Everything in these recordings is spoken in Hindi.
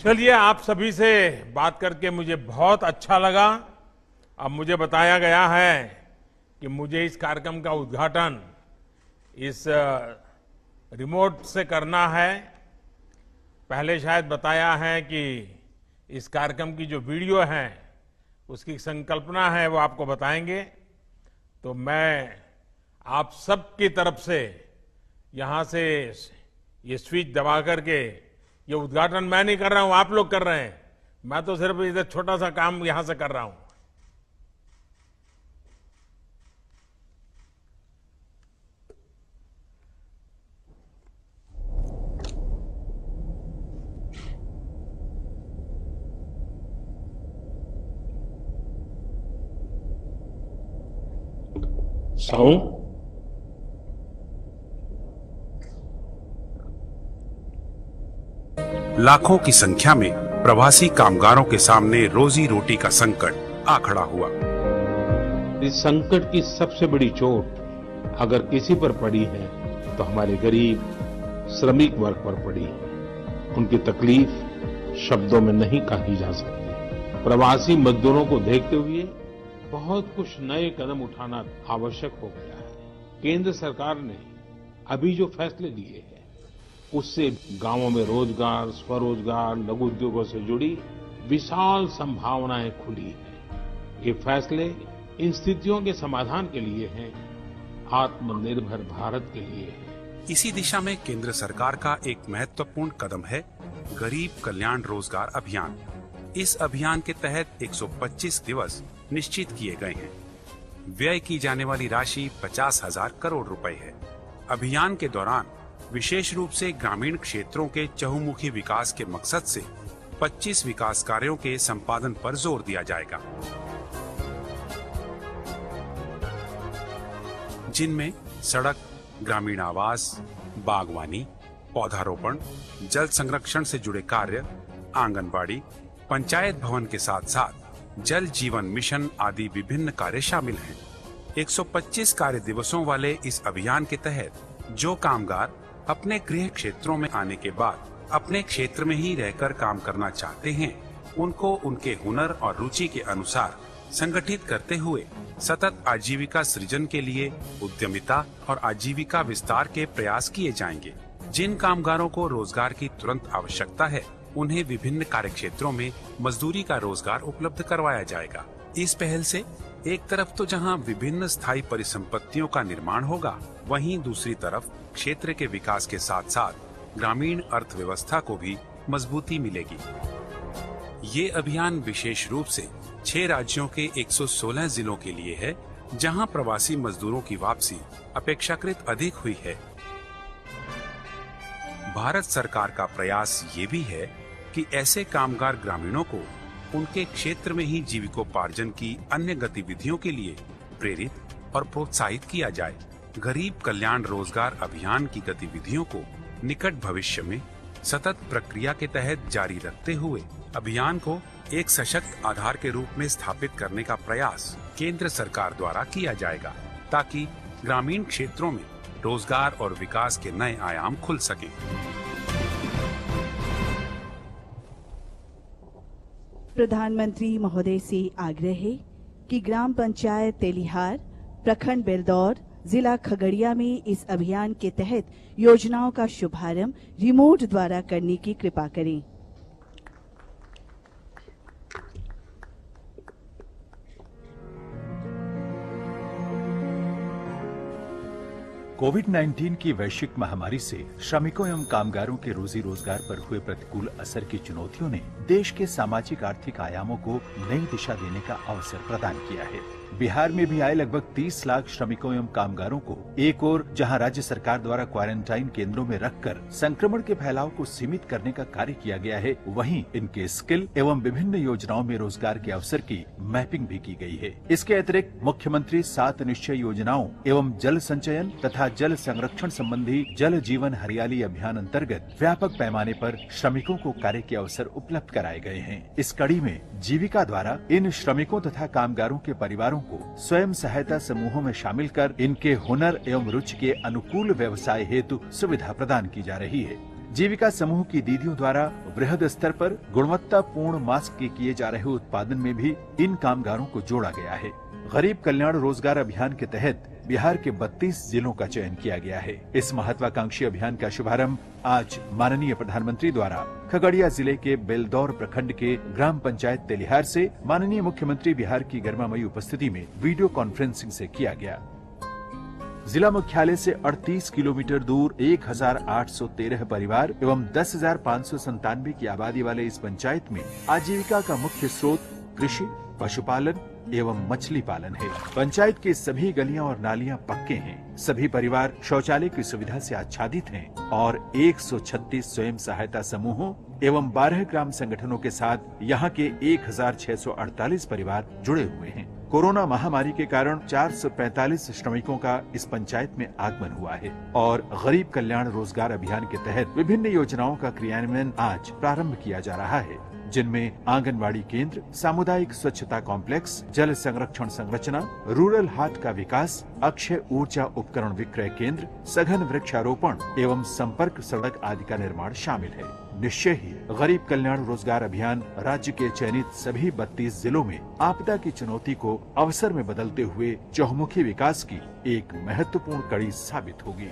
चलिए, आप सभी से बात करके मुझे बहुत अच्छा लगा। अब मुझे बताया गया है कि मुझे इस कार्यक्रम का उद्घाटन इस रिमोट से करना है। पहले शायद बताया है कि इस कार्यक्रम की जो वीडियो है उसकी संकल्पना है वो आपको बताएंगे। तो मैं आप सबकी तरफ से यहाँ से ये स्विच दबा करके, ये उद्घाटन मैं नहीं कर रहा हूं, आप लोग कर रहे हैं। मैं तो सिर्फ इधर छोटा सा काम यहां से कर रहा हूं। साउंड लाखों की संख्या में प्रवासी कामगारों के सामने रोजी रोटी का संकट आ खड़ा हुआ। इस संकट की सबसे बड़ी चोट अगर किसी पर पड़ी है तो हमारे गरीब श्रमिक वर्ग पर पड़ी है। उनकी तकलीफ शब्दों में नहीं कही जा सकती। प्रवासी मजदूरों को देखते हुए बहुत कुछ नए कदम उठाना आवश्यक हो गया है। केंद्र सरकार ने अभी जो फैसले लिए हैं उससे गांवों में रोजगार, स्वरोजगार, लघु उद्योगों से जुड़ी विशाल संभावनाएं खुली हैं। ये फैसले इन स्थितियों के समाधान के लिए हैं, आत्मनिर्भर भारत के लिए है। इसी दिशा में केंद्र सरकार का एक महत्वपूर्ण कदम है गरीब कल्याण रोजगार अभियान। इस अभियान के तहत 125 दिवस निश्चित किए गए हैं। व्यय की जाने वाली राशि 50,000 करोड़ रुपए है। अभियान के दौरान विशेष रूप से ग्रामीण क्षेत्रों के चहुमुखी विकास के मकसद से 25 विकास कार्यों के संपादन पर जोर दिया जाएगा, जिनमें सड़क, ग्रामीण आवास, बागवानी, पौधारोपण, जल संरक्षण से जुड़े कार्य, आंगनबाड़ी, पंचायत भवन के साथ साथ जल जीवन मिशन आदि विभिन्न कार्य शामिल हैं। 125 कार्य दिवसों वाले इस अभियान के तहत जो कामगार अपने गृह क्षेत्रों में आने के बाद अपने क्षेत्र में ही रहकर काम करना चाहते हैं, उनको उनके हुनर और रुचि के अनुसार संगठित करते हुए सतत आजीविका सृजन के लिए उद्यमिता और आजीविका विस्तार के प्रयास किए जाएंगे। जिन कामगारों को रोजगार की तुरंत आवश्यकता है, उन्हें विभिन्न कार्य क्षेत्रों में मजदूरी का रोजगार उपलब्ध करवाया जाएगा। इस पहल से एक तरफ तो जहां विभिन्न स्थायी परिसंपत्तियों का निर्माण होगा, वहीं दूसरी तरफ क्षेत्र के विकास के साथ साथ ग्रामीण अर्थव्यवस्था को भी मजबूती मिलेगी। ये अभियान विशेष रूप से 6 राज्यों के 116 जिलों के लिए है, जहां प्रवासी मजदूरों की वापसी अपेक्षाकृत अधिक हुई है। भारत सरकार का प्रयास ये भी है कि ऐसे कामगार ग्रामीणों को उनके क्षेत्र में ही जीविकोपार्जन की अन्य गतिविधियों के लिए प्रेरित और प्रोत्साहित किया जाए। गरीब कल्याण रोजगार अभियान की गतिविधियों को निकट भविष्य में सतत प्रक्रिया के तहत जारी रखते हुए अभियान को एक सशक्त आधार के रूप में स्थापित करने का प्रयास केंद्र सरकार द्वारा किया जाएगा, ताकि ग्रामीण क्षेत्रों में रोजगार और विकास के नए आयाम खुल सके। प्रधानमंत्री महोदय से आग्रह है कि ग्राम पंचायत तेलिहार, प्रखंड बेलदौर, जिला खगड़िया में इस अभियान के तहत योजनाओं का शुभारंभ रिमोट द्वारा करने की कृपा करें। कोविड-19 की वैश्विक महामारी से श्रमिकों एवं कामगारों के रोजी रोजगार पर हुए प्रतिकूल असर की चुनौतियों ने देश के सामाजिक आर्थिक आयामों को नई दिशा देने का अवसर प्रदान किया है। बिहार में भी आए लगभग 30 लाख श्रमिकों एवं कामगारों को एक ओर जहां राज्य सरकार द्वारा क्वारंटाइन केंद्रों में रखकर संक्रमण के फैलाव को सीमित करने का कार्य किया गया है, वहीं इनके स्किल एवं विभिन्न योजनाओं में रोजगार के अवसर की मैपिंग भी की गई है। इसके अतिरिक्त मुख्यमंत्री 7 निश्चय योजनाओं एवं जल संचयन तथा जल संरक्षण संबंधी जल जीवन हरियाली अभियान अंतर्गत व्यापक पैमाने पर श्रमिकों को कार्य के अवसर उपलब्ध कराए गए हैं। इस कड़ी में जीविका द्वारा इन श्रमिकों तथा कामगारों के परिवारों को स्वयं सहायता समूहों में शामिल कर इनके हुनर एवं रुचि के अनुकूल व्यवसाय हेतु सुविधा प्रदान की जा रही है। जीविका समूह की दीदियों द्वारा वृहद स्तर पर गुणवत्तापूर्ण मास्क के किए जा रहे उत्पादन में भी इन कामगारों को जोड़ा गया है। गरीब कल्याण रोजगार अभियान के तहत बिहार के 32 जिलों का चयन किया गया है। इस महत्वाकांक्षी अभियान का शुभारंभ आज माननीय प्रधानमंत्री द्वारा खगड़िया जिले के बेलदौर प्रखंड के ग्राम पंचायत तेलिहार से माननीय मुख्यमंत्री बिहार की गरिमामयी उपस्थिति में वीडियो कॉन्फ्रेंसिंग से किया गया। जिला मुख्यालय से 38 किलोमीटर दूर 1813 परिवार एवं 10,597 की आबादी वाले इस पंचायत में आजीविका का मुख्य स्रोत कृषि, पशुपालन एवं मछली पालन है। पंचायत की सभी गलियां और नालियां पक्के हैं। सभी परिवार शौचालय की सुविधा से आच्छादित हैं और 136 स्वयं सहायता समूहों एवं 12 ग्राम संगठनों के साथ यहाँ के 1648 परिवार जुड़े हुए हैं। कोरोना महामारी के कारण 445 श्रमिकों का इस पंचायत में आगमन हुआ है और गरीब कल्याण रोजगार अभियान के तहत विभिन्न योजनाओं का क्रियान्वयन आज प्रारंभ किया जा रहा है, जिनमें आंगनबाड़ी केंद्र, सामुदायिक स्वच्छता कॉम्प्लेक्स, जल संरक्षण संरचना, रूरल हाट का विकास, अक्षय ऊर्जा उपकरण विक्रय केंद्र, सघन वृक्षारोपण एवं संपर्क सड़क आदि का निर्माण शामिल है। निश्चय ही गरीब कल्याण रोजगार अभियान राज्य के चयनित सभी 32 जिलों में आपदा की चुनौती को अवसर में बदलते हुए चहुमुखी विकास की एक महत्वपूर्ण कड़ी साबित होगी।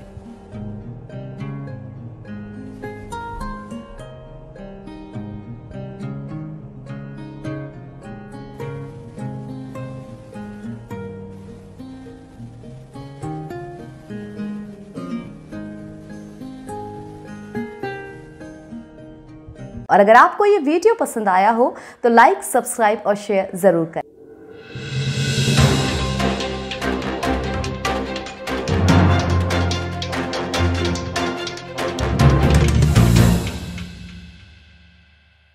और अगर आपको ये वीडियो पसंद आया हो तो लाइक, सब्सक्राइब और शेयर जरूर करें।